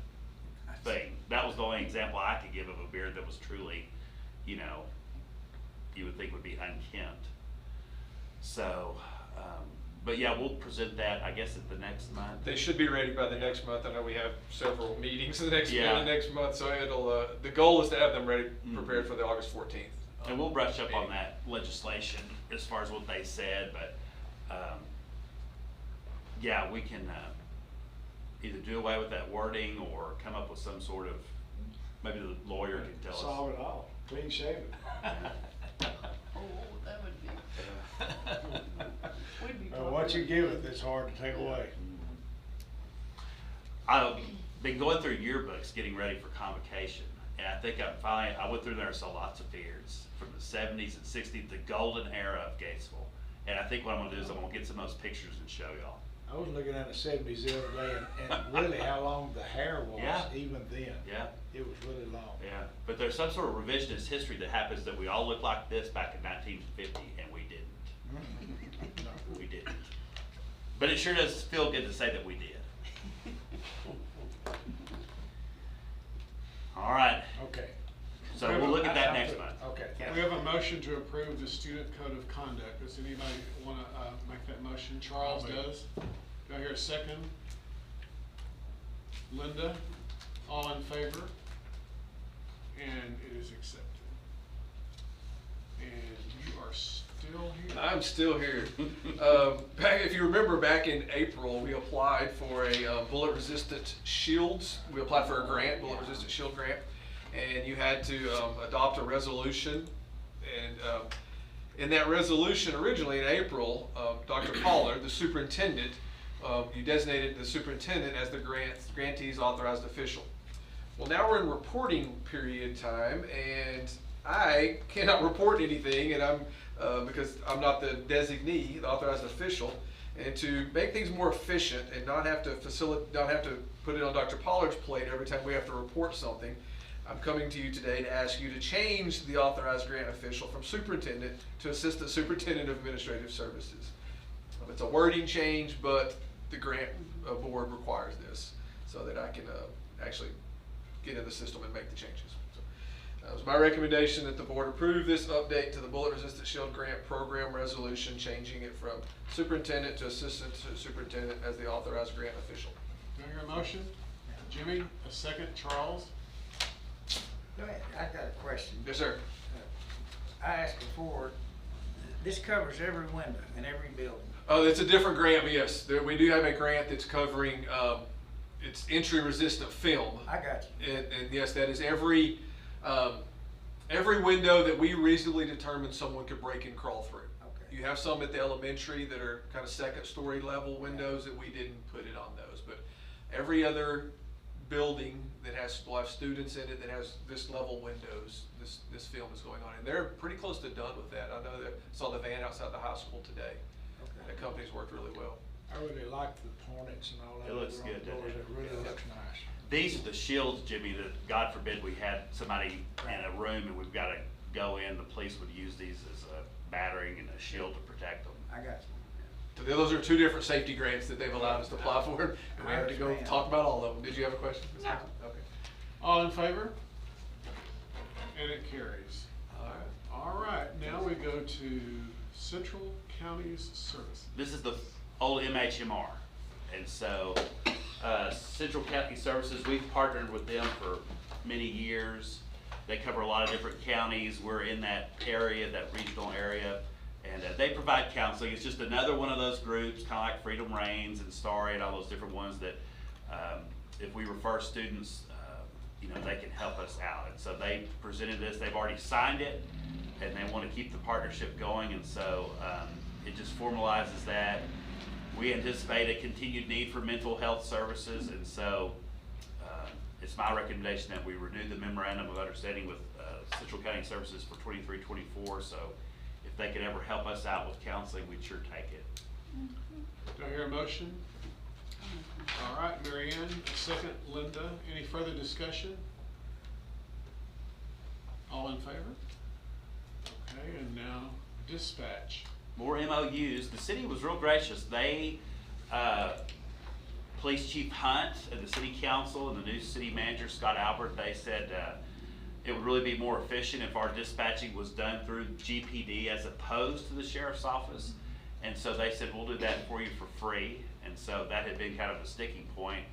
thing. That was the only example I could give of a beard that was truly, you know, you would think would be unkempt. So, but yeah, we'll present that, I guess, at the next month. They should be ready by the next month. I know we have several meetings in the next month, so it'll. The goal is to have them ready, prepared for the August 14th. And we'll brush up on that legislation as far as what they said, but yeah, we can either do away with that wording or come up with some sort of, maybe the lawyer can tell us. Solve it all, clean shaven. Oh, that would be. We'd be What you give it, it's hard to take away. I've been going through yearbooks, getting ready for convocation, and I think I went through there and saw lots of beards from the 70s and 60s, the golden era of Gatesville. And I think what I'm gonna do is I'm gonna get some of those pictures and show y'all. I was looking at the 70s the other day and really how long the hair was even then. Yeah. It was really long. Yeah, but there's some sort of revisionist history that happens that we all look like this back in 1950, and we didn't. We didn't. But it sure does feel good to say that we did. All right. Okay. So we'll look at that next month. Okay. We have a motion to approve the student code of conduct. Does anybody want to make that motion? Charles does. Do I hear a second? Linda, all in favor? And it is accepted. And you are still here. I'm still here. If you remember, back in April, we applied for a bullet-resistant shields. We applied for a grant, bullet-resistant shield grant, and you had to adopt a resolution. And in that resolution, originally in April, Dr. Pollard, the superintendent, you designated the superintendent as the grantee's authorized official. Well, now we're in reporting period time, and I cannot report anything, and because I'm not the designee, the authorized official. And to make things more efficient and not have to put it on Dr. Pollard's plate every time we have to report something, I'm coming to you today to ask you to change the authorized grant official from superintendent to assistant superintendent of administrative services. It's a wording change, but the grant board requires this so that I can actually get in the system and make the changes. So, it was my recommendation that the board approve this update to the Bullet Resistant Shield Grant Program Resolution, changing it from superintendent to assistant superintendent as the authorized grant official. Do I hear a motion? Jimmy, a second. Charles? Go ahead, I got a question. Yes, sir. I asked before, this covers every window in every building. Oh, it's a different grant, but yes, we do have a grant that's covering it's entry resistant film. I got you. And yes, that is every window that we reasonably determine someone could break and crawl through. Okay. You have some at the elementary that are kind of second story level windows that we didn't put it on those, but every other building that will have students in it that has this level windows, this film is going on, and they're pretty close to done with that. I know that I saw the van outside the high school today. Okay. That company's worked really well. I really like the Hornets and all that. It looks that are on good, the doesn't doors. it? It really Yeah. looks nice. These are the shields, Jimmy, that God forbid we had somebody in a room and we've got to go in, the police would use these as a battering and a shield to protect them. I got you. So those are two different safety grants that they've allowed us to apply for, and we have to go understand. talk about all of them. Did you have a question? Ms. No. Hampton? Okay. All in favor? And it carries. All right. All right, now we go to Central Counties Services. This is the old MHMR. And so, Central County Services, we've partnered with them for many years. They cover a lot of different counties. We're in that area, that regional area, and they provide counseling. It's just another one of those groups, kind of like Freedom Reigns and Starry and all those different ones that if we refer students, they can help us out. And so they presented this, they've already signed it, and they want to keep the partnership going, and so it just formalizes that. We anticipate a continued need for mental health services, and so it's my recommendation that we renew the memorandum of understanding with Central County Services for 23-24. So if they could ever help us out with counseling, we'd sure take it. Do I hear a motion? All right, Mary Ann, a second. Linda, any further discussion? All in favor? Okay, and now dispatch. More MOUs. The city was real gracious. They, Police Chief Hunt and the City Council and the new City Manager Scott Albert, they said it would really be more efficient if our dispatching was done through GPD as opposed to the Sheriff's Office. And so they said, we'll do that for you for free. And so that had been kind of a sticking point.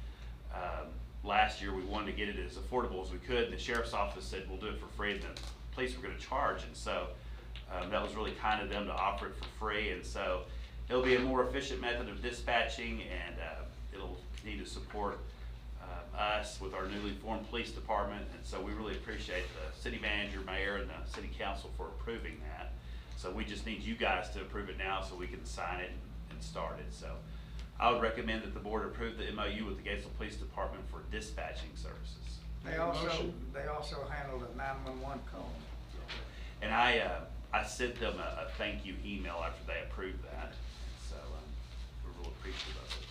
Last year we wanted to get it as affordable as we could. The Sheriff's Office said, we'll do it for free, and the police were gonna charge. And so that was really kind of them to offer it for free. And so it'll be a more efficient method of dispatching, and it'll continue to support us with our newly formed police department. And so we really appreciate the city manager, mayor, and the city council for approving that. So we just need you guys to approve it now so we can sign it and start it. So I would recommend that the board approve the MOU with the Gatesville Police Department for dispatching services. They also Motion. handle the 911 call. And I sent them a thank you email after they approved that. So we're real appreciative of it.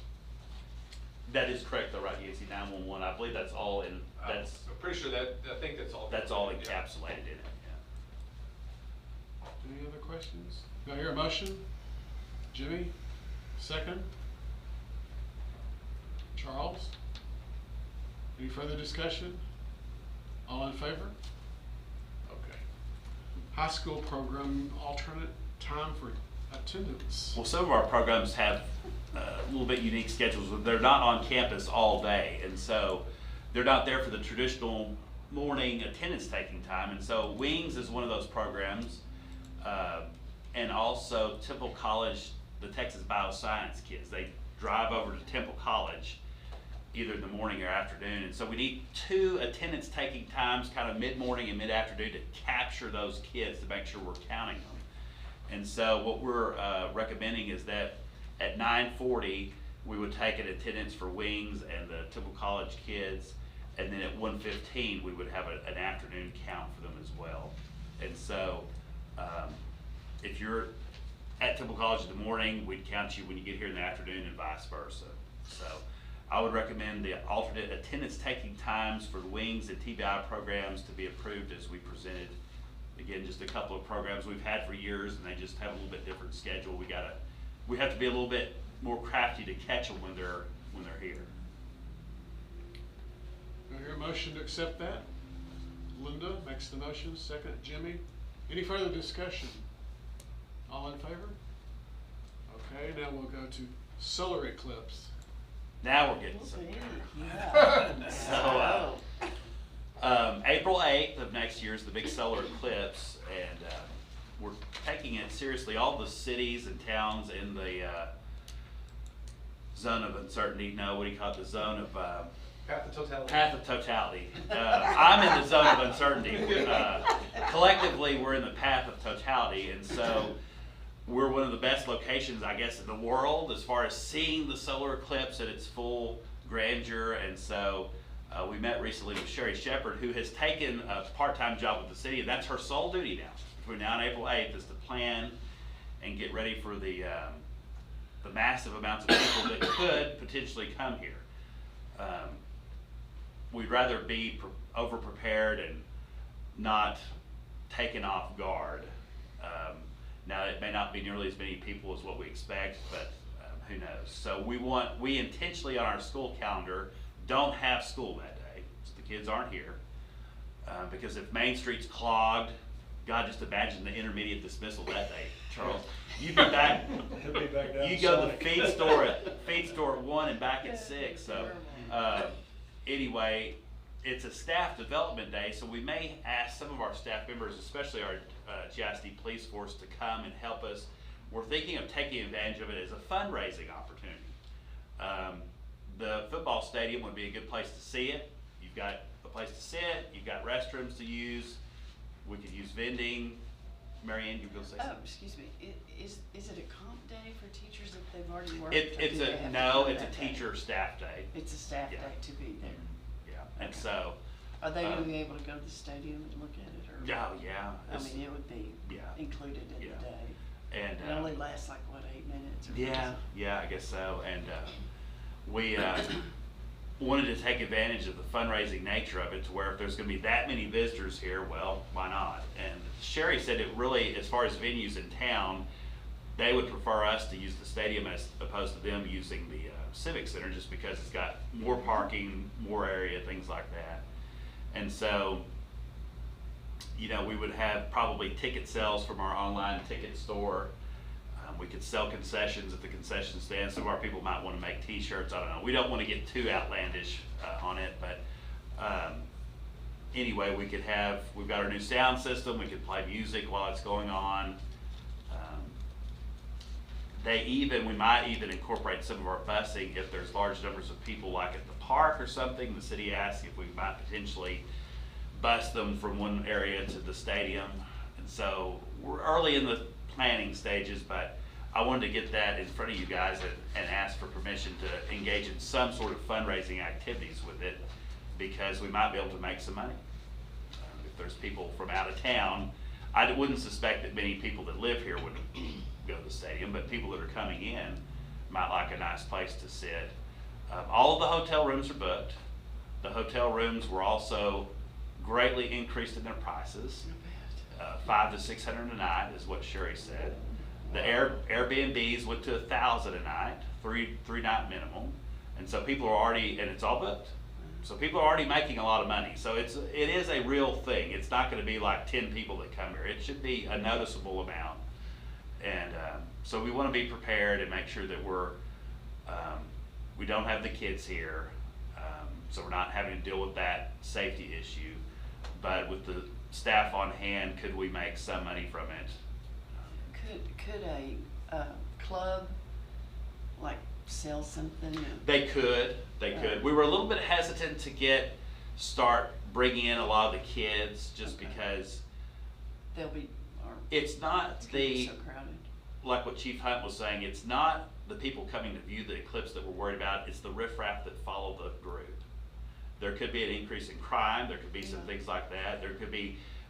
That is correct though, right, Yancy? 911, I believe that's all in, I'm pretty sure I think that's all. that's all Yeah. encapsulated in it, yeah. Any other questions? Do I hear a motion? Jimmy, second. Charles? Any further discussion? All in favor? Okay. High school program alternate time for attendance. Well, some of our programs have a little bit unique schedules. They're not on campus all day, and so they're not there for the traditional morning attendance taking time. And so Wings is one of those programs, and also Temple College, the Texas Bioscience kids, they drive over to Temple College either in the morning or afternoon. And so we need 2 attendance taking times, kind of mid-morning and mid-afternoon, to capture those kids to make sure we're counting them. And so what we're recommending is that at 9:40, we would take an attendance for Wings and the Temple College kids, and then at 1:15, we would have an afternoon count for them as well. And so if you're at Temple College in the morning, we'd count you when you get here in the afternoon, and vice versa. So I would recommend the alternate attendance taking times for the Wings and TBI programs to be approved as we presented. Again, just a couple of programs we've had for years, and they just have a little bit different schedule. We have to be a little bit more crafty to catch them when they're here. Do I hear a motion to accept that? Linda makes the motion, second Jimmy. Any further discussion? All in favor? Okay, now we'll go to solar eclipse. Now we're getting somewhere. Yeah. So, April 8th of next year is the big solar eclipse, and we're taking it seriously. All the cities and towns in the zone of uncertainty, no, what do you call it, the zone of, Path of totality. path of totality. I'm in the zone of uncertainty. Collectively, we're in the path of totality, and so we're one of the best locations, I guess, in the world as far as seeing the solar eclipse at its full grandeur. And so we met recently with Sherry Shepard, who has taken a part-time job with the city, and that's her sole duty now. Between now and April 8th is to plan and get ready for the massive amounts of people that could potentially come here. We'd rather be over-prepared and not taken off guard. Now, it may not be nearly as many people as what we expect, but who knows? So we intentionally on our school calendar don't have school that day, so the kids aren't here. Because if Main Street's clogged, God, just imagine the intermediate dismissal that day, Charles. You'd be back, you go to the feed store at 1 and back at 6, so. Anyway, it's a staff development day, so we may ask some of our staff members, especially our GISD police force, to come and help us. We're thinking of taking advantage of it as a fundraising opportunity. The football stadium would be a good place to see it. You've got a place to sit, you've got restrooms to use, we could use vending. Mary Ann, you were going to say something? Excuse me, is it a comp day for teachers if they've already worked? It's a teacher staff day. It's a staff Yeah. day to be there. Yeah, and so. Are they gonna be able to go to the stadium and look at it, or? Oh, yeah. I mean, it would be included in the Yeah. day. And, It only lasts like, what, 8 minutes or something? yeah, I guess so. And we wanted to take advantage of the fundraising nature of it, to where if there's going to be that many visitors here, well, why not? And Sherry said it really, as far as venues in town, they would prefer us to use the stadium as opposed to them using the Civic Center, just because it's got more parking, more area, things like that. And so, you know, we would have probably ticket sales from our online ticket store. We could sell concessions at the concession stand. Some of our people might want to make t-shirts. I don't know. We don't want to get too outlandish on it, but anyway, we've got our new sound system. We could play music while it's going on. We might even incorporate some of our busing if there's large numbers of people, like at the park or something. The city asked if we might potentially bus them from one area to the stadium. And so we're early in the planning stages, but I wanted to get that in front of you guys and ask for permission to engage in some sort of fundraising activities with it, because we might be able to make some money. If there's people from out of town, I wouldn't suspect that many people that live here would go to the stadium, but people that are coming in might like a nice place to sit. All of the hotel rooms are booked. The hotel rooms were also greatly increased in their prices. $500 to $600 a night is what Sherry said. The Airbnbs went to $1,000 a night, three night minimum, and so people are already, and it's all booked. So people are already making a lot of money. So it is a real thing. It's not going to be like 10 people that come here. It should be a noticeable amount, and so we want to be prepared and make sure that we don't have the kids here, so we're not having to deal with that safety issue. But with the staff on hand, could we make some money from it? Could a club like sell something? They could. We were a little bit hesitant to start bringing in a lot of the kids, just because they'll be. It's not it's be so crowded. Like what Chief Hunt was saying. It's not the people coming to view the eclipse that we're worried about. It's the riffraff that follow the group. There could be an increase in crime. There could be some things like that.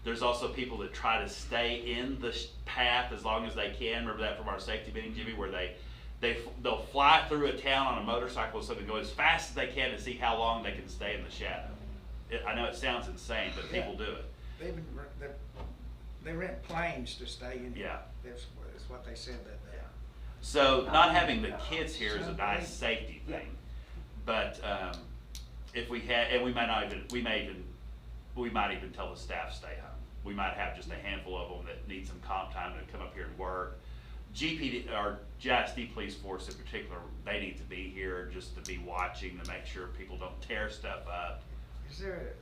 There's also people that try to stay in the path as long as they can. Remember that from our safety meeting, Jimmy, where they'll fly through a town on a motorcycle or something, go as fast as they can to see how long they can stay in the shadow. I know it sounds insane, but people do it. They rent planes to stay in. Yeah. That's what they said that day. So not having the kids here is a nice safety thing, but if we had, and we might even tell the staff stay home. We might have just a handful of them that need some comp time to come up here and work. GPD, our GISD police force in particular, they need to be here just to be watching to make sure people don't tear stuff up. Is there,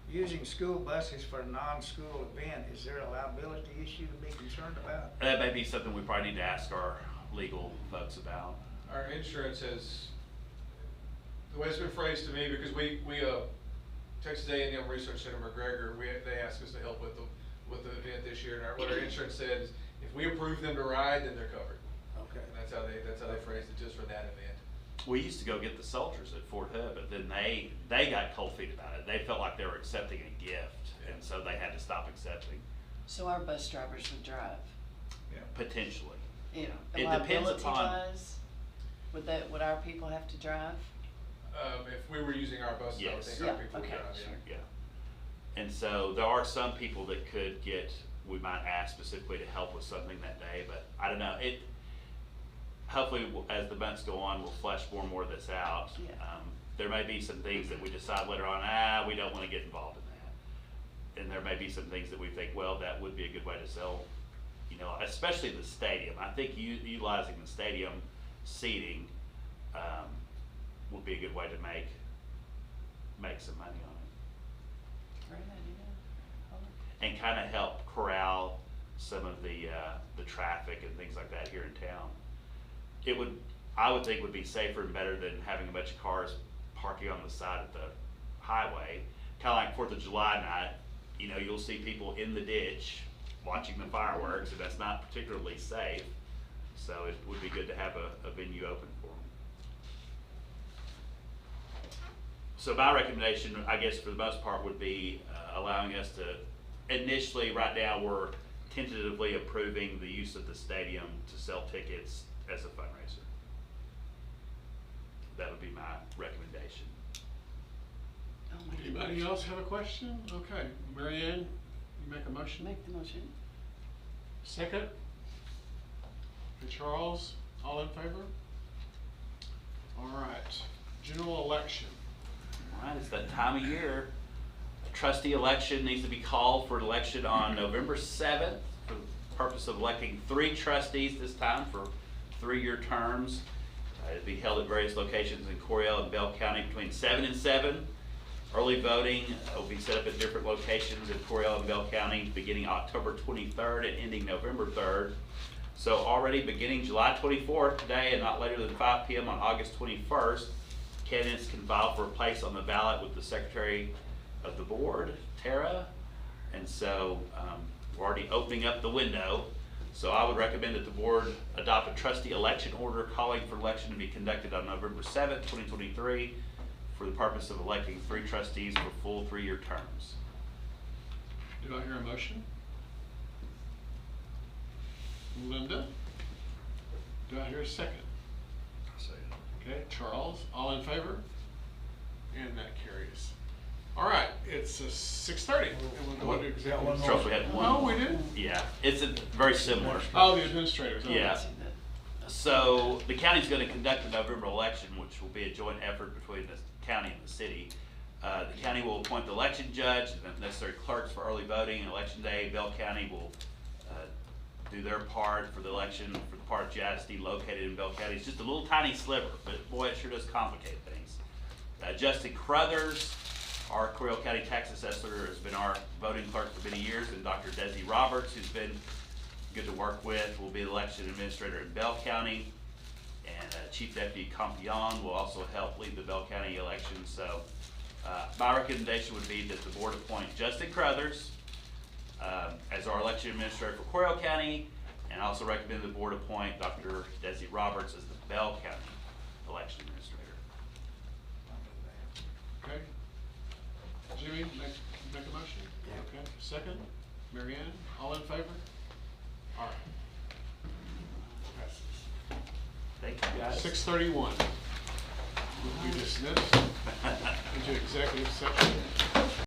using school buses for a non-school event, is there a liability issue to be concerned about? That may be something we probably need to ask our legal folks about. our insurance has, the way it's been phrased to me, because we Texas A&M Research Center McGregor, they asked us to help with the event this year, and what our insurance said is, if we approve them to ride, then they're covered. Okay. And that's how they phrased it, just for that event. We used to go get the soldiers at Fort Hood, but then they got cold feet about it. They felt like they were accepting a gift, and so they had to stop accepting, So our bus drivers would drive, potentially. you know, It depends liability upon- wise, would our people have to drive? If we were using our buses, I would Yes. think our Yeah, people would okay, drive, sure. Yeah. And so there are some people that could get, we might ask specifically to help with something that day, but I don't know. Hopefully, as the months go on, we'll flesh more and more of this out. Yeah. There may be some things that we decide later on, we don't want to get involved in that. And there may be some things that we think, well, that would be a good way to sell, you know, especially the stadium. I think utilizing the stadium seating would be a good way to make some money on it. Great idea. And kind of help corral some of the traffic and things like that here in town. I would think would be safer and better than having a bunch of cars parking on the side of the highway. Kind of like 4th of July night, you know, you'll see people in the ditch watching the fireworks, and that's not particularly safe. So it would be good to have a venue open for them. So my recommendation, I guess for the most part, would be allowing us to, initially, right now, we're tentatively approving the use of the stadium to sell tickets as a fundraiser. That would be my recommendation. Oh my Anybody goodness. else have a question? Okay, Mary Ann, you make a motion? Make the motion. Second? Okay, Charles, all in favor? All right, general election. All right, it's that time of year. A trustee election needs to be called for election on November 7th for the purpose of electing 3 trustees this time for 3-year terms. It'll be held at various locations in Coryell and Bell County between 7 and 7. Early voting will be set up at different locations in Coryell and Bell County beginning October 23rd and ending November 3rd. So already beginning July 24th today and not later than 5 p.m. on August 21st, candidates can file for a place on the ballot with the Secretary of the Board, Tara. And so we're already opening up the window. So I would recommend that the board adopt a trustee election order calling for election to be conducted on November 7th, 2023 for the purpose of electing 3 trustees for full 3-year terms. Do I hear a motion? Linda? Do I hear a second? Okay, Charles, all in favor? And that carries. All right, it's 6:30. And we'll go into executive. Charles, we had one. Oh, we did? Yeah, it's very similar. Oh, the administrators. Oh, Yeah. So the county's going to conduct the November election, which will be a joint effort between the county and the city. The county will appoint the election judge, the necessary clerks for early voting, and election day. Bell County will do their part for the election for the part of the ISD located in Bell County. It's just a little tiny sliver, but boy, it sure does complicate things. Justin Crothers, our Coryell County tax assessor, has been our voting clerk for many years, and Dr. Desi Roberts, who's been good to work with, will be the election administrator in Bell County. And Chief Deputy Campion will also help lead the Bell County election. So my recommendation would be that the board appoint Justin Crothers as our election administrator for Coryell County, and also recommend the board appoint Dr. Desi Roberts as the Bell County election administrator. Okay. Jimmy, make a motion? Yeah. Okay, second? Mary Ann, all in favor? All right. Passes. Thank you, guys. 6:31. We'll be dismissed into executive session.